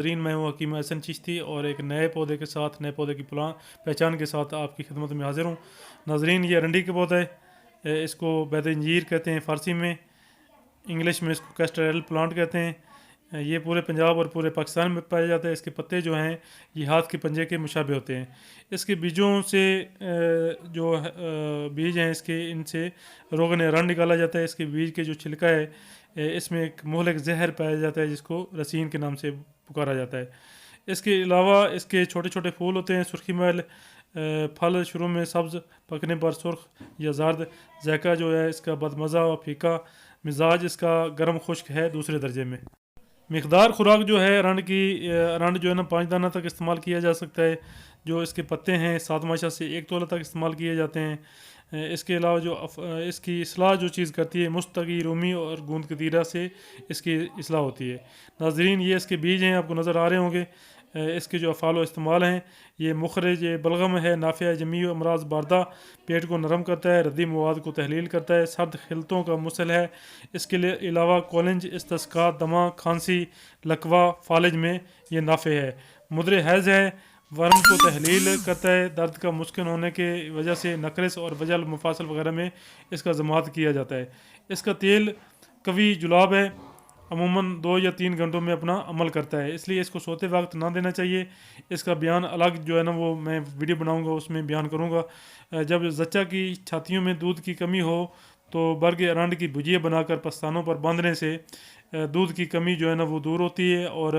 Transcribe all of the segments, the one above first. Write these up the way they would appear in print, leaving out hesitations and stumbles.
नाज़रीन, मैं हूँ हकीम अहसन चिश्ती और एक नए पौधे के साथ, नए पौधे की पहचान के साथ आपकी खिदमत में हाज़िर हूँ। नाज़रीन, ये अरंडी के पौधा है। इसको बैद-ए-अंजीर कहते हैं फ़ारसी में, इंग्लिश में इसको कैस्टर प्लांट कहते हैं। ये पूरे पंजाब और पूरे पाकिस्तान में पाया जाता है। इसके पत्ते जो हैं ये हाथ के पंजे के मुशाबे होते हैं। इसके बीजों से बीज हैं इसके, इनसे रोगन रन निकाला जाता है। इसके बीज के जो छिलका है इसमें एक मुहलक जहर पाया जाता है जिसको रसीन के नाम से पुकारा जाता है। इसके अलावा इसके छोटे छोटे फूल होते हैं सुर्खी महल। फल शुरू में सब्ज़, पकने पर सुर्ख या जर्द। जायका जो है इसका बदमज़ा और फीका। मिजाज इसका गर्म खुश्क है दूसरे दर्जे में। मिकदार खुराक जो है अरंड जो है ना 5 दाना तक इस्तेमाल किया जा सकता है। जो इसके पत्ते हैं 7 माशा से 1 तोला तक इस्तेमाल किए जाते हैं। इसके अलावा इसकी इसलाह जो चीज़ करती है मुस्तगी, रूमी और गूंद कतीरा से इसकी इसलाह होती है। नाजरीन, ये इसके बीज हैं, आपको नज़र आ रहे होंगे। इसके जो अफ़ाल व इस्तेमाल हैं, ये मुखरज बलगम है, नाफ़िया जमी अमराज बारदा, पेट को नरम करता है, रद्दी मवाद को तहलील करता है, सर्द खिलतों का मुसल है। इसके अलावा कॉलेंज, इस्तिस्का, दमा, खांसी, लकवा, फालिज में ये नाफ़े है। मुद्रे हैज़ है, वर्म को तहलील करता है। दर्द का मुस्किन होने के वजह से नकरस और वजल मफासल वगैरह में इसका जमात किया जाता है। इसका तेल कवी जुलाब है, अमूमन 2 या 3 घंटों में अपना अमल करता है, इसलिए इसको सोते वक्त ना देना चाहिए। इसका बयान अलग जो है ना वो मैं वीडियो बनाऊंगा, उसमें बयान करूंगा। जब जच्चा की छातियों में दूध की कमी हो तो बर्ग अरंड की भुजिया बनाकर पस्तानों पर बांधने से दूध की कमी जो है ना वो दूर होती है और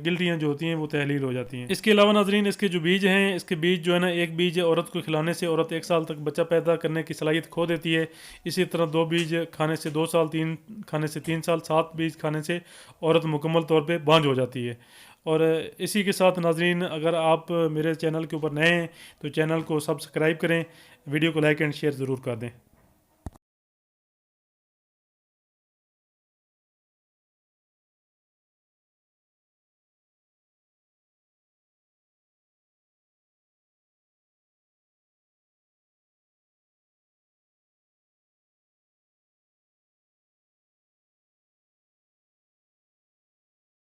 गिल्टियाँ जो होती हैं वो तहलील हो जाती हैं। इसके अलावा नाजरीन, इसके जो बीज हैं, इसके बीज जो है ना, एक बीज औरत को खिलाने से औरत 1 साल तक बच्चा पैदा करने की सलाहियत खो देती है। इसी तरह 2 बीज खाने से 2 साल, 3 खाने से 3 साल, 7 बीज खाने से औरत मुकम्मल तौर पर बांझ हो जाती है। और इसी के साथ नाजरीन, अगर आप मेरे चैनल के ऊपर नए हैं तो चैनल को सब्सक्राइब करें, वीडियो को लाइक एंड शेयर ज़रूर कर दें।